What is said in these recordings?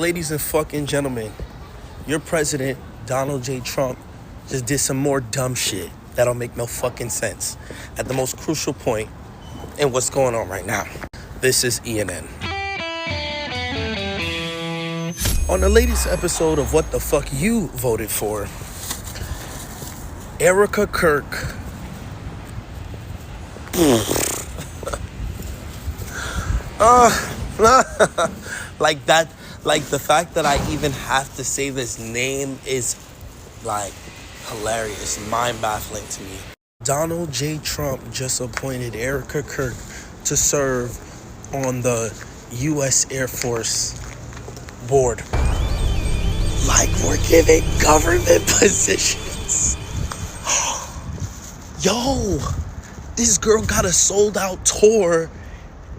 Ladies and fucking gentlemen, your president, Donald J. Trump, just did some more dumb shit that don't make no fucking sense at the most crucial point in what's going on right now. This is ENN. On the latest episode of What the Fuck You Voted For, Erika Kirk like that, like the fact that I even have to say this name is like hilarious, mind-baffling to me. Donald J. Trump just appointed Erika Kirk to serve on the U.S. Air Force board. Like we're giving government positions. Yo, this girl got a sold-out tour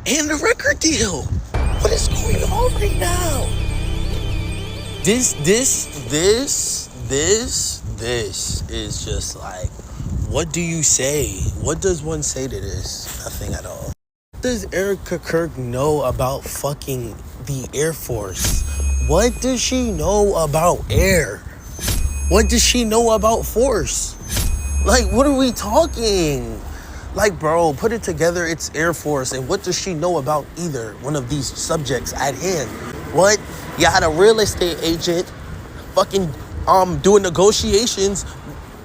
and a record deal. What is going on right now? This is just like, what do you say? What does one say to this? Nothing at all. What does Erika Kirk know about fucking the Air Force? What does she know about air? What does she know about force? Like, what are we talking? Like, bro, put it together, it's Air Force, and what does she know about either one of these subjects at hand? What? You had a real estate agent fucking doing negotiations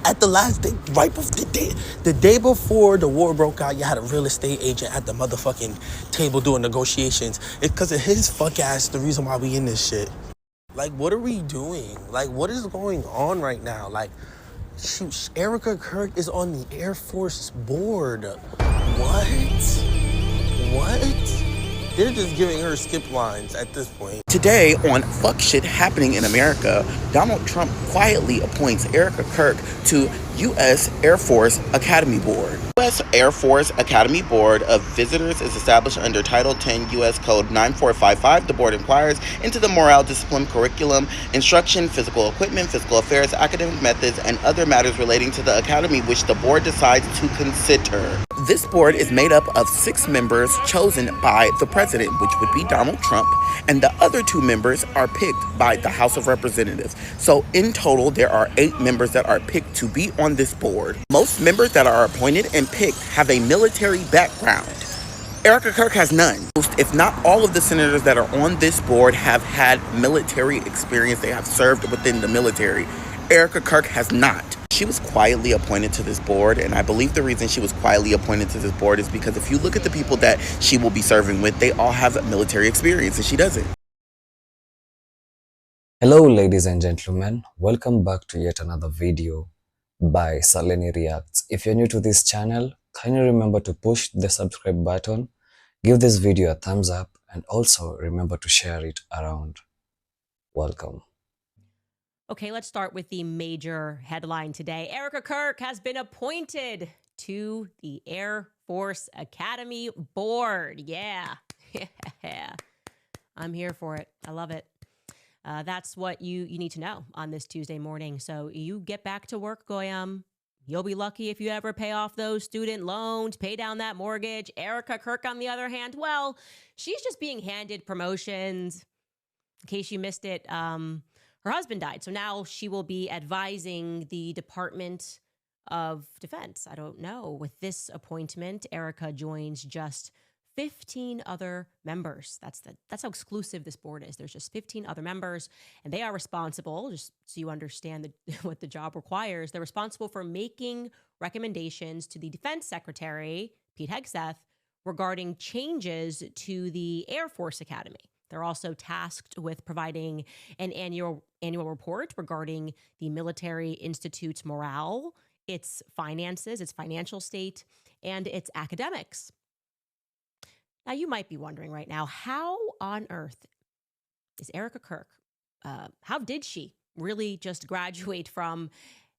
at the last day, right before the day before the war broke out. You had a real estate agent at the motherfucking table doing negotiations. It's because of his fuck ass the reason why we in this shit. Like, what are we doing? Like, what is going on right now? Like, Erika Kirk is on the Air Force board. What? They're just giving her skip lines at this point. Today on Fuck Shit Happening in America, Donald Trump quietly appoints Erika Kirk to U.S. Air Force Academy Board. U.S. Air Force Academy Board of Visitors is established under Title 10 U.S. Code 9455. The board inquires into the morale, discipline, curriculum, instruction, physical equipment, physical affairs, academic methods, and other matters relating to the academy which the board decides to consider. This board is made up of 6 members chosen by the president, which would be Donald Trump, and the other 2 members are picked by the House of Representatives. So in total, there are 8 members that are picked to be on this board. Most members that are appointed and picked have a military background. Erika Kirk has none. Most, if not all of the senators that are on this board have had military experience. They have served within the military. Erika Kirk has not. She was quietly appointed to this board, and I believe the reason she was quietly appointed to this board is because if you look at the people that she will be serving with, they all have military experience, and she doesn't. Hello ladies and gentlemen, welcome back to yet another video by Saleni Reacts. If you're new to this channel, kindly remember to push the subscribe button, give this video a thumbs up, and also remember to share it around. Welcome. Okay, let's start with the major headline today. Erika Kirk has been appointed to the Air Force Academy Board. Yeah. I'm here for it. I love it. That's what you need to know on this Tuesday morning. So you get back to work, Goyam. You'll be lucky if you ever pay off those student loans, pay down that mortgage. Erika Kirk, on the other hand, well, she's just being handed promotions. In case you missed it, her husband died. So now she will be advising the Department of Defense. I don't know. With this appointment, Erika joins just 15 other members. That's how exclusive this board is. There's just 15 other members, and they are responsible, just so you understand what the job requires, they're responsible for making recommendations to the Defense Secretary, Pete Hegseth, regarding changes to the Air Force Academy. They're also tasked with providing an annual report regarding the Military Institute's morale, its finances, its financial state, and its academics. Now, you might be wondering right now, how on earth is Erika Kirk, how did she really just graduate from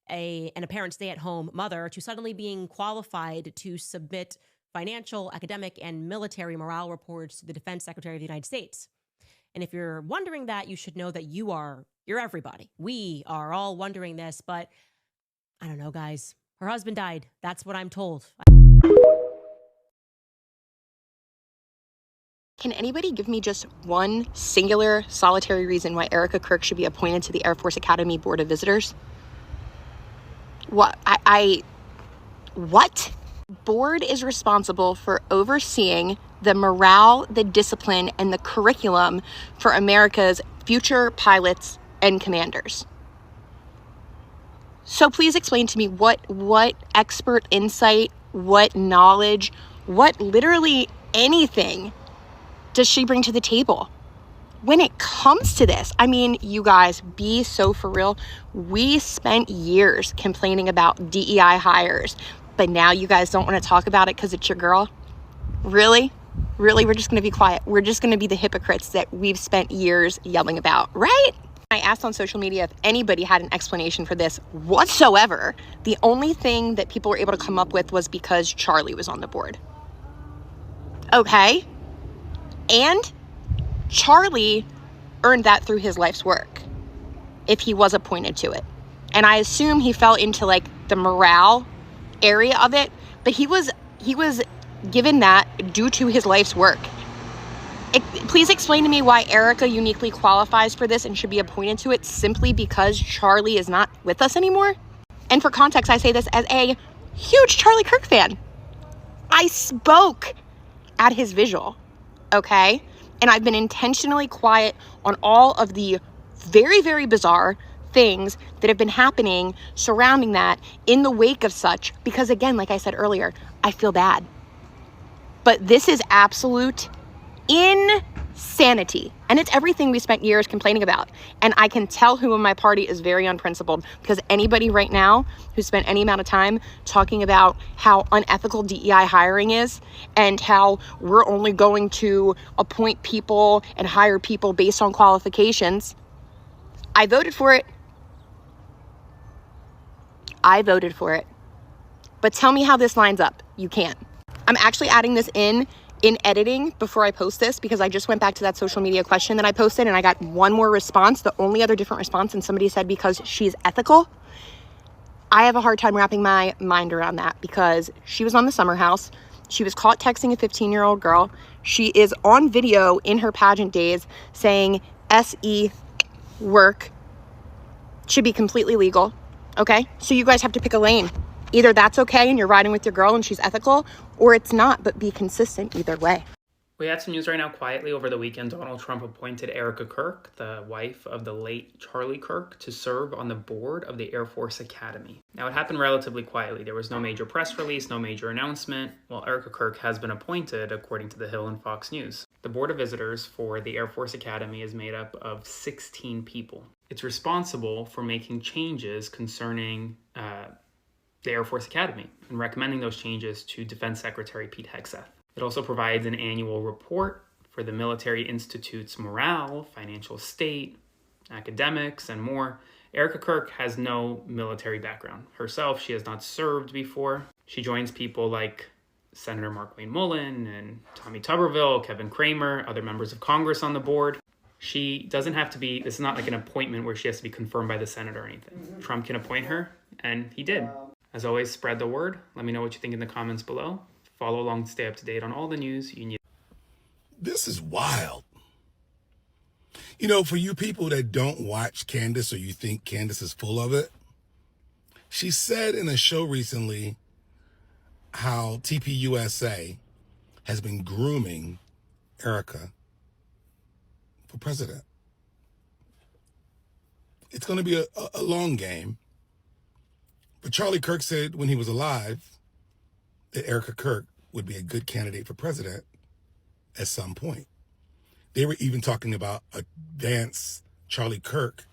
an apparent stay-at-home mother to suddenly being qualified to submit financial, academic, and military morale reports to the Defense Secretary of the United States? And if you're wondering that, you should know that you're everybody. We are all wondering this, but I don't know, guys. Her husband died. That's what I'm told. Can anybody give me just one singular solitary reason why Erika Kirk should be appointed to the Air Force Academy Board of Visitors? What? What? Board is responsible for overseeing the morale, the discipline, and the curriculum for America's future pilots and commanders. So please explain to me what expert insight, what knowledge, what literally anything does she bring to the table? When it comes to this, I mean, you guys, be so for real. We spent years complaining about DEI hires, but now you guys don't want to talk about it because it's your girl? Really? Really, we're just going to be quiet. We're just going to be the hypocrites that we've spent years yelling about, right? I asked on social media if anybody had an explanation for this whatsoever. The only thing that people were able to come up with was because Charlie was on the board. Okay? And Charlie earned that through his life's work, if he was appointed to it. And I assume he fell into like the morale area of it, but he was given that due to his life's work. Please explain to me why Erika uniquely qualifies for this and should be appointed to it simply because Charlie is not with us anymore. And for context, I say this as a huge Charlie Kirk fan. I spoke at his visual, okay? And I've been intentionally quiet on all of the very, very bizarre things that have been happening surrounding that in the wake of such, because again, like I said earlier, I feel bad. But this is absolute insanity. And it's everything we spent years complaining about. And I can tell who in my party is very unprincipled, because anybody right now who spent any amount of time talking about how unethical DEI hiring is and how we're only going to appoint people and hire people based on qualifications, I voted for it. I voted for it. But tell me how this lines up. You can't. I'm actually adding this in editing before I post this, because I just went back to that social media question that I posted and I got one more response, the only other different response, and somebody said because she's ethical. I have a hard time wrapping my mind around that, because she was on the summer house. She was caught texting a 15-year-old girl. She is on video in her pageant days saying SE work should be completely legal. Okay? So you guys have to pick a lane. Either that's okay and you're riding with your girl and she's ethical, or it's not, but be consistent either way. We had some news right now quietly. Over the weekend, Donald Trump appointed Erika Kirk, the wife of the late Charlie Kirk, to serve on the board of the Air Force Academy. Now, it happened relatively quietly. There was no major press release, no major announcement. Well, Erika Kirk has been appointed, according to The Hill and Fox News. The Board of Visitors for the Air Force Academy is made up of 16 people. It's responsible for making changes concerning the Air Force Academy and recommending those changes to Defense Secretary Pete Hegseth. It also provides an annual report for the Military Institute's morale, financial state, academics, and more. Erika Kirk has no military background. Herself, she has not served before. She joins people like Senator Mark Wayne Mullen and Tommy Tuberville, Kevin Kramer, other members of Congress on the board. She doesn't have to be, this is not like an appointment where she has to be confirmed by the Senate or anything. Trump can appoint her, and he did. As always, spread the word. Let me know what you think in the comments below. Follow along to stay up to date on all the news you need. This is wild. You know, for you people that don't watch Candace or you think Candace is full of it, she said in a show recently how TPUSA has been grooming Erika for president. It's going to be a long game. But Charlie Kirk said when he was alive that Erika Kirk would be a good candidate for president at some point. They were even talking about a Vance Charlie Kirk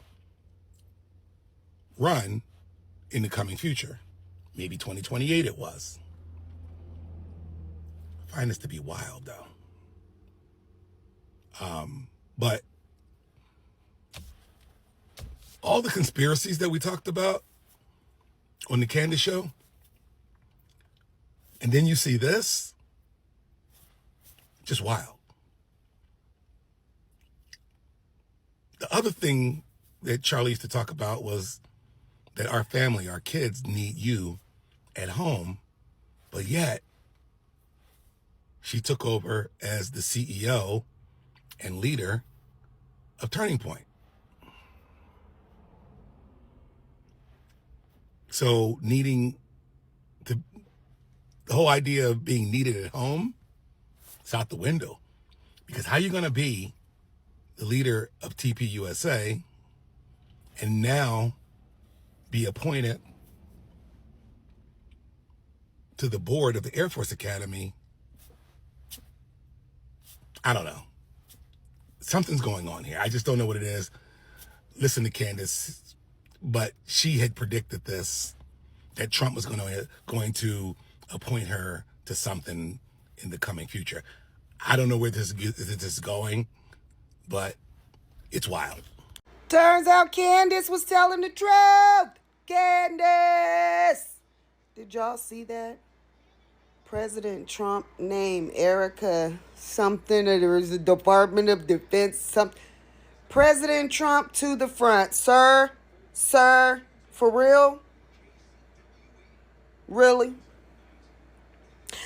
run in the coming future. Maybe 2028 it was. I find this to be wild, though. But all the conspiracies that we talked about on the Candace show, and then you see this, just wild. The other thing that Charlie used to talk about was that our family, our kids need you at home, but yet she took over as the CEO and leader of Turning Point. So the whole idea of being needed at home, it's out the window. Because how are you going to be the leader of TPUSA and now be appointed to the board of the Air Force Academy? I don't know. Something's going on here. I just don't know what it is. Listen to Candace, but she had predicted this, that Trump was going to appoint her to something in the coming future. I don't know where this is going, but it's wild. Turns out Candace was telling the truth. Candace! Did y'all see that? President Trump named Erika something, or there was the Department of Defense, something. President Trump to the front. Sir, for real? Really?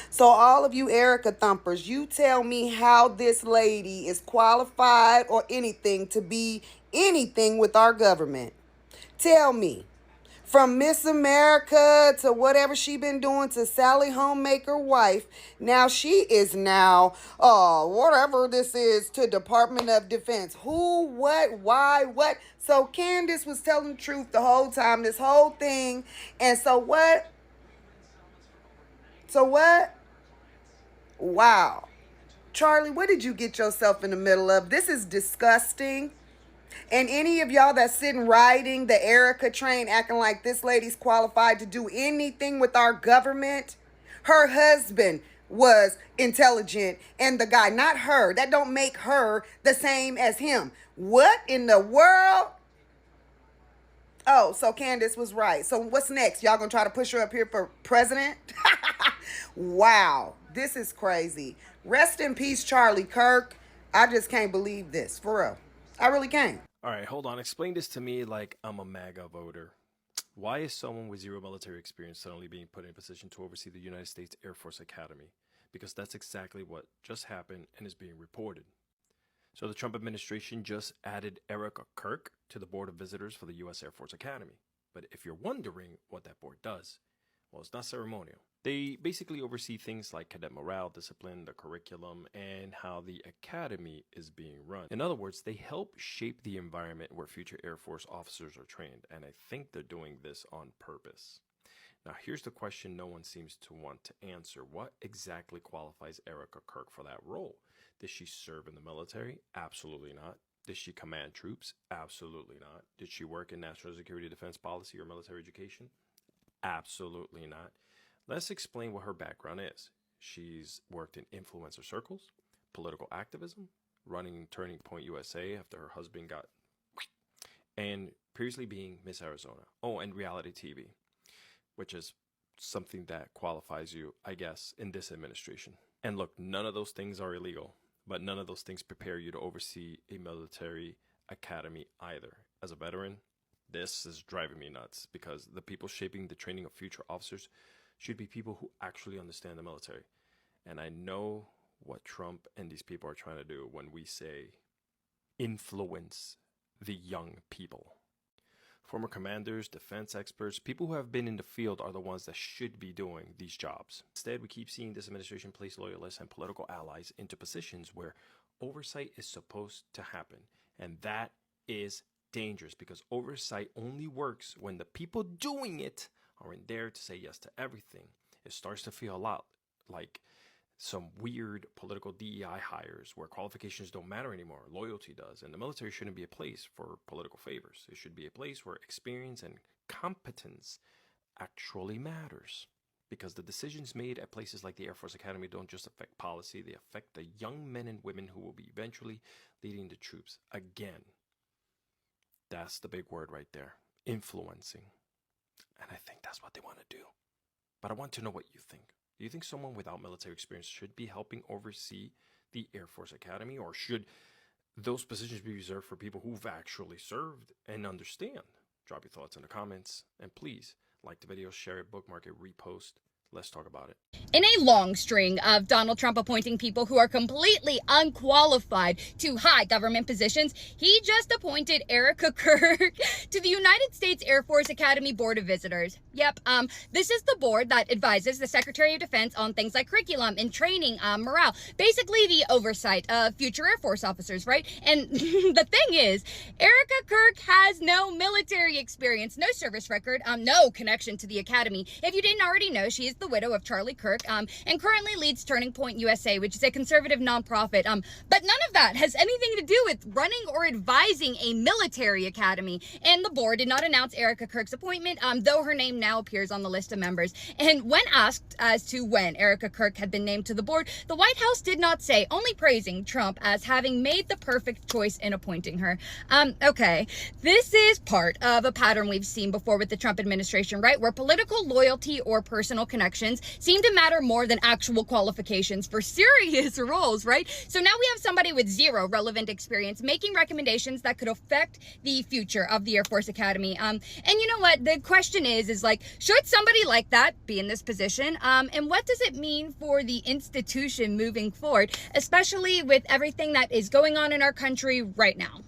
So all of you Erika thumpers, you tell me how this lady is qualified or anything to be anything with our government. Tell me. From Miss America to whatever she been doing to Sally Homemaker wife, now she is whatever this is, to Department of Defense. Who, what, why, what? So Candace was telling the truth the whole time, this whole thing. And so what? Wow. Charlie, what did you get yourself in the middle of? This is disgusting. And any of y'all that's sitting riding the Erika train acting like this lady's qualified to do anything with our government, her husband was intelligent and the guy, not her. That don't make her the same as him. What in the world? Oh, so Candace was right. So what's next? Y'all gonna try to push her up here for president? Wow, this is crazy. Rest in peace, Charlie Kirk. I just can't believe this, for real. I really can't. All right, hold on. Explain this to me like I'm a MAGA voter. Why is someone with zero military experience suddenly being put in a position to oversee the United States Air Force Academy? Because that's exactly what just happened and is being reported. So the Trump administration just added Erika Kirk to the board of visitors for the U.S. Air Force Academy. But if you're wondering what that board does, well, it's not ceremonial. They basically oversee things like cadet morale, discipline, the curriculum, and how the academy is being run. In other words, they help shape the environment where future Air Force officers are trained, and I think they're doing this on purpose. Now, here's the question no one seems to want to answer. What exactly qualifies Erika Kirk for that role? Did she serve in the military? Absolutely not. Did she command troops? Absolutely not. Did she work in national security, defense policy, or military education? Absolutely not. Let's explain what her background is. She's worked in influencer circles, political activism, running Turning Point USA after her husband got, and previously being Miss Arizona. Oh, and reality TV, which is something that qualifies you, I guess, in this administration. And look, none of those things are illegal, but none of those things prepare you to oversee a military academy either. As a veteran, this is driving me nuts because the people shaping the training of future officers should be people who actually understand the military. And I know what Trump and these people are trying to do when we say influence the young people. Former commanders, defense experts, people who have been in the field are the ones that should be doing these jobs. Instead, we keep seeing this administration place loyalists and political allies into positions where oversight is supposed to happen. And that is dangerous because oversight only works when the people doing it aren't there to say yes to everything. It starts to feel a lot like some weird political DEI hires where qualifications don't matter anymore, loyalty does. And the military shouldn't be a place for political favors. It should be a place where experience and competence actually matters. Because the decisions made at places like the Air Force Academy don't just affect policy, they affect the young men and women who will be eventually leading the troops again. That's the big word right there, influencing. And I think that's what they want to do. But I want to know what you think. Do you think someone without military experience should be helping oversee the Air Force Academy? Or should those positions be reserved for people who've actually served and understand? Drop your thoughts in the comments. And please, like the video, share it, bookmark it, repost. Let's talk about it. In a long string of Donald Trump appointing people who are completely unqualified to high government positions, he just appointed Erika Kirk to the United States Air Force Academy Board of Visitors. Yep, this is the board that advises the Secretary of Defense on things like curriculum and training, morale, basically the oversight of future Air Force officers, right? And the thing is, Erika Kirk has no military experience, no service record, no connection to the Academy. If you didn't already know, she is the widow of Charlie Kirk, and currently leads Turning Point USA, which is a conservative nonprofit. But none of that has anything to do with running or advising a military academy. And the board did not announce Erika Kirk's appointment, though her name now appears on the list of members. And when asked as to when Erika Kirk had been named to the board, the White House did not say, only praising Trump as having made the perfect choice in appointing her. Okay, this is part of a pattern we've seen before with the Trump administration, right? Where political loyalty or personal connections seem to matter more than actual qualifications for serious roles, right? So now we have somebody with zero relevant experience making recommendations that could affect the future of the Air Force Academy. And you know what? The question is like, should somebody like that be in this position? And what does it mean for the institution moving forward, especially with everything that is going on in our country right now?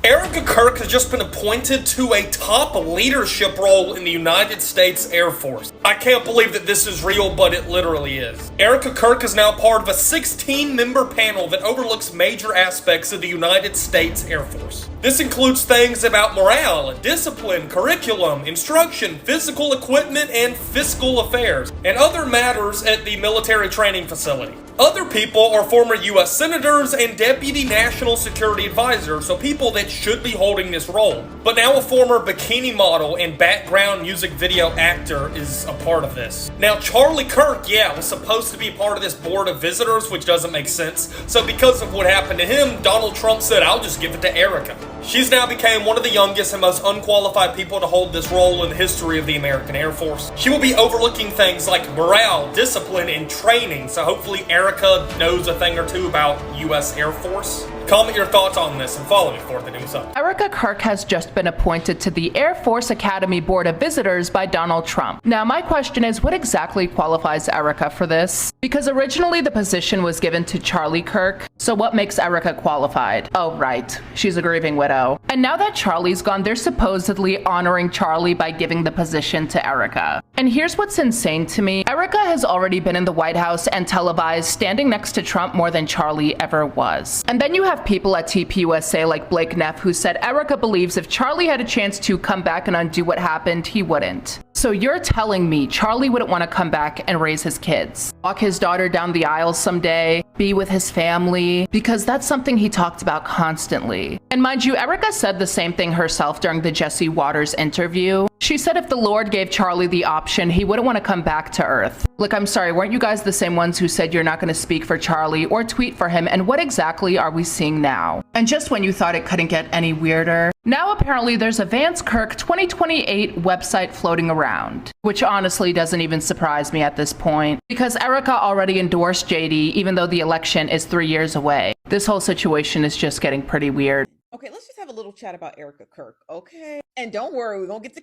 Erika Kirk has just been appointed to a top leadership role in the United States Air Force. I can't believe that this is real, but it literally is. Erika Kirk is now part of a 16-member panel that overlooks major aspects of the United States Air Force. This includes things about morale, discipline, curriculum, instruction, physical equipment, and fiscal affairs, and other matters at the military training facility. Other people are former U.S. senators and deputy national security advisors, so people that should be holding this role. But now a former bikini model and background music video actor is a part of this. Now Charlie Kirk, was supposed to be part of this board of visitors, which doesn't make sense. So because of what happened to him, Donald Trump said, I'll just give it to Erika. She's now became one of the youngest and most unqualified people to hold this role in the history of the American Air Force. She will be overlooking things like morale, discipline, and training, so hopefully Erika knows a thing or two about U.S. Air Force. Comment your thoughts on this and follow me for the news up. Erika Kirk has just been appointed to the Air Force Academy Board of Visitors by Donald Trump. Now, my question is, what exactly qualifies Erika for this? Because originally the position was given to Charlie Kirk, so what makes Erika qualified? Oh, right, she's a grieving widow. And now that Charlie's gone, they're supposedly honoring Charlie by giving the position to Erika. And here's what's insane to me. Erika has already been in the White House and televised standing next to Trump more than Charlie ever was. And then you have people at TPUSA like Blake Neff who said Erika believes if Charlie had a chance to come back and undo what happened, he wouldn't. So you're telling me Charlie wouldn't want to come back and raise his kids, walk his daughter down the aisle someday, be with his family, because that's something he talked about constantly. And mind you, Erika said the same thing herself during the Jesse Waters interview. She said if the Lord gave Charlie the option, he wouldn't want to come back to Earth. Look, I'm sorry, weren't you guys the same ones who said you're not going to speak for Charlie or tweet for him? And what exactly are we seeing now? And just when you thought it couldn't get any weirder, now apparently there's a Vance Kirk 2028 website floating around, which honestly doesn't even surprise me at this point, because Erika already endorsed JD even though the election is 3 years away. This whole situation is just getting pretty weird. Okay, let's just have a little chat about Erika Kirk, okay? And don't worry, we're gonna get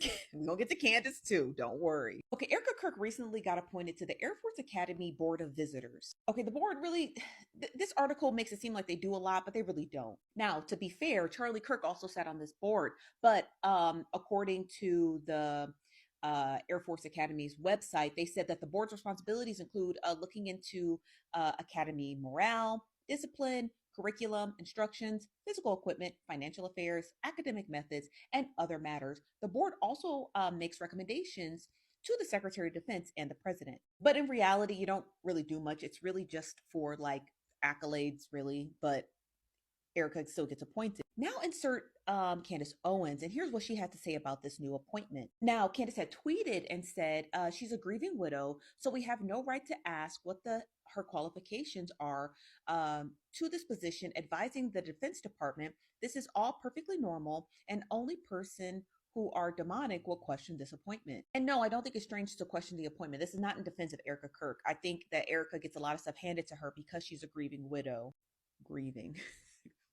to Candace too. Don't worry. Okay, Erika Kirk recently got appointed to the Air Force Academy Board of Visitors. Okay, the board really, this article makes it seem like they do a lot, but they really don't. Now, to be fair, Charlie Kirk also sat on this board, but according to the Air Force Academy's website, they said that the board's responsibilities include looking into academy morale, discipline, curriculum, instructions, physical equipment, financial affairs, academic methods, and other matters. The board also makes recommendations to the Secretary of Defense and the President. But in reality, you don't really do much. It's really just for like accolades, really. But Erika still gets appointed. Now insert Candace Owens, and here's what she had to say about this new appointment. Now, Candace had tweeted and said she's a grieving widow, so we have no right to ask what her qualifications are to this position, advising the Defense Department. This is all perfectly normal, and only person who are demonic will question this appointment. And no, I don't think it's strange to question the appointment. This is not in defense of Erika Kirk. I think that Erika gets a lot of stuff handed to her because she's a grieving widow. Grieving.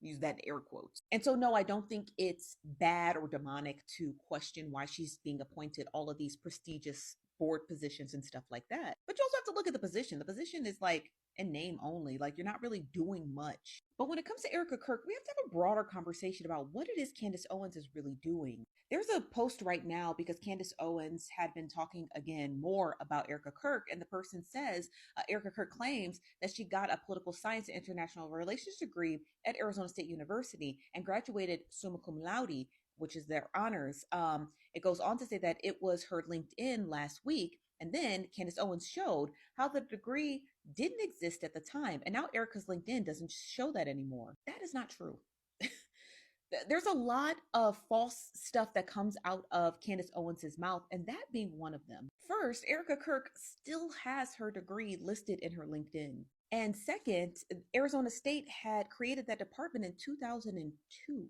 Use that in air quotes. And so, no, I don't think it's bad or demonic to question why she's being appointed all of these prestigious board positions and stuff like that. But you also have to look at the position. The position is like in name only, like you're not really doing much. But when it comes to Erika Kirk, we have to have a broader conversation about what it is Candace Owens is really doing. There's a post right now because Candace Owens had been talking again more about Erika Kirk, and the person says Erika Kirk claims that she got a political science and international relations degree at Arizona State University and graduated summa cum laude, which is their honors. It goes on to say that it was her LinkedIn last week, and then Candace Owens showed how the degree didn't exist at the time, and now Erika's LinkedIn doesn't show that anymore. That is not true. There's a lot of false stuff that comes out of Candace Owens' mouth, and that being one of them. First, Erika Kirk still has her degree listed in her LinkedIn. And second, Arizona State had created that department in 2002.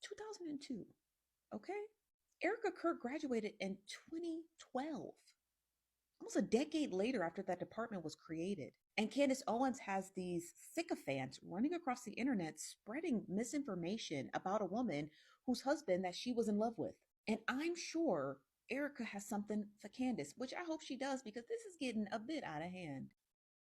2002. Okay? Erika Kirk graduated in 2012, almost a decade later after that department was created. And Candace Owens has these sycophants running across the internet spreading misinformation about a woman whose husband that she was in love with. And I'm sure Erika has something for Candace, which I hope she does because this is getting a bit out of hand.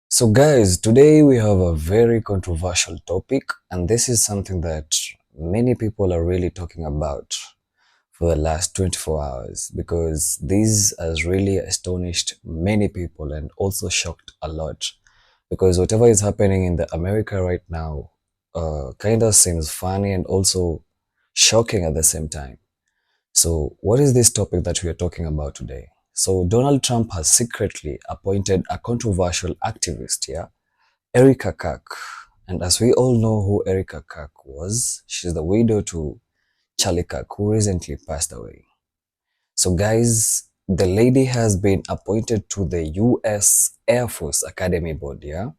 So guys, today we have a very controversial topic, and this is something that many people are really talking about for the last 24 hours because this has really astonished many people and also shocked a lot, because whatever is happening in the America right now kind of seems funny and also shocking at the same time. So what is this topic that we are talking about today? So Donald Trump has secretly appointed a controversial activist here, Erika Kirk. And as we all know who Erika Kirk was, she's the widow to Charlie Kirk, who recently passed away. So guys, the lady has been appointed to the US Air Force Academy Board, yeah?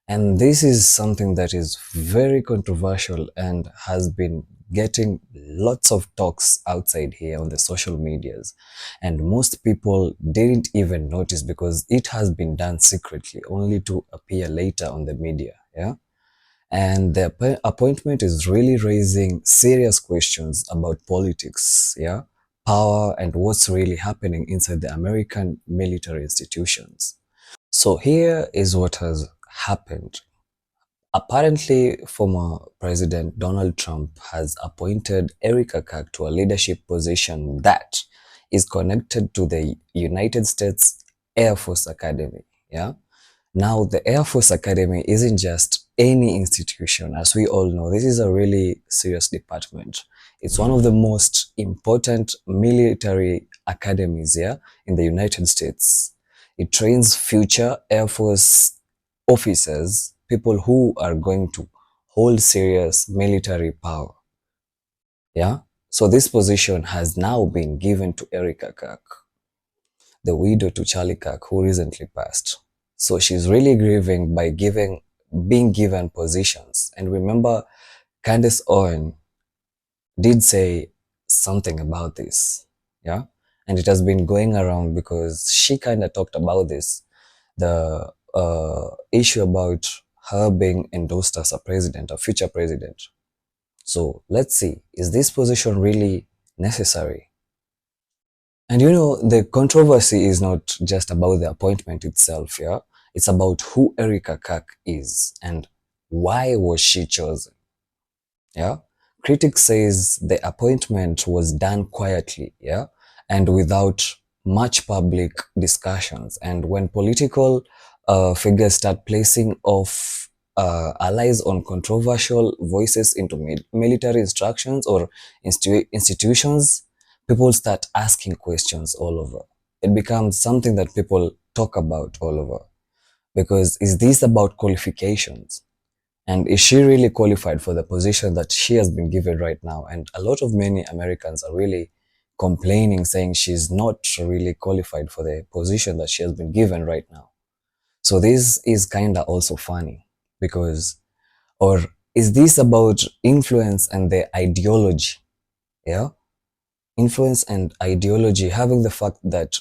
And this is something that is very controversial and has been getting lots of talks outside here on the social medias. And most people didn't even notice because it has been done secretly, only to appear later on the media, yeah? And the appointment is really raising serious questions about politics, yeah, power, and what's really happening inside the American military institutions. So here is what has happened. Apparently, former President Donald Trump has appointed Erika Kirk to a leadership position that is connected to the United States Air Force Academy, yeah. Now, the Air Force Academy isn't just any institution. As we all know, this is a really serious department. It's one of the most important military academies here in the United States. It trains future Air Force officers, people who are going to hold serious military power. Yeah? So this position has now been given to Erika Kirk, the widow to Charlie Kirk, who recently passed. So she's really grieving by being given positions. And remember, Candace Owens did say something about this, yeah? And it has been going around because she kind of talked about this, the issue about her being endorsed as a president, a future president. So let's see, is this position really necessary? And you know, the controversy is not just about the appointment itself, yeah? It's about who Erika Kirk is and why was she chosen, yeah? Critics says the appointment was done quietly, yeah? And without much public discussions. And when political figures start placing off allies on controversial voices into military instructions or institutions, people start asking questions all over. It becomes something that people talk about all over. Because is this about qualifications? And is she really qualified for the position that she has been given right now? And a lot of many Americans are really complaining, saying she's not really qualified for the position that she has been given right now. So this is kind of also funny because, or is this about influence and the ideology? Yeah? Influence and ideology, having the fact that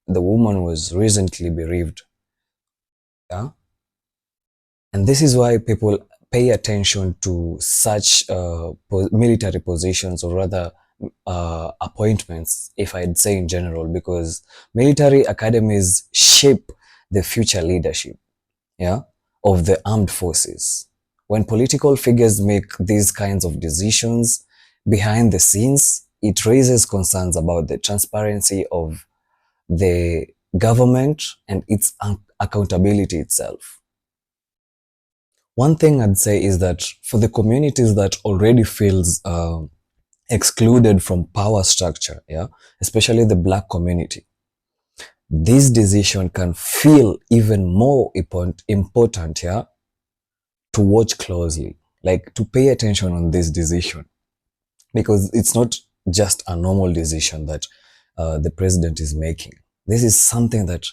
the woman was recently bereaved. Yeah? And this is why people pay attention to such military positions, or rather appointments, if I'd say in general, because military academies shape the future leadership, yeah, of the armed forces. When political figures make these kinds of decisions behind the scenes, it raises concerns about the transparency of the government and its accountability itself. One thing I'd say is that for the communities that already feels excluded from power structure, yeah, especially the Black community, this decision can feel even more important, yeah, to watch closely, like to pay attention on this decision, because it's not just a normal decision that the president is making. This is something that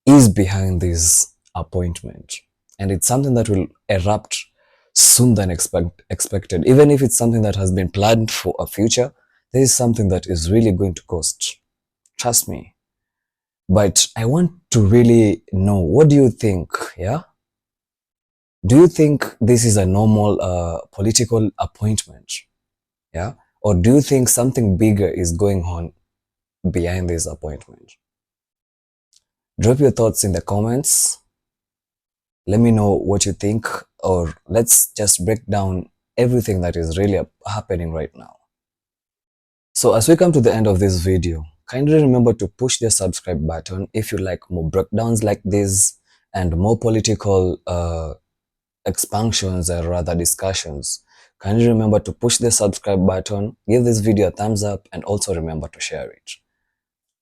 is behind this appointment, and it's something that will erupt soon than expected. Even if it's something that has been planned for a future, there is something that is really going to cost. Trust me. But I want to really know, what do you think? Yeah, do you think this is a normal political appointment? Yeah, or do you think something bigger is going on behind this appointment? Drop your thoughts in the comments. Let me know what you think, or let's just break down everything that is really happening right now. So as we come to the end of this video, kindly remember to push the subscribe button if you like more breakdowns like this and more political expansions or rather discussions. Kindly remember to push the subscribe button, give this video a thumbs up, and also remember to share it.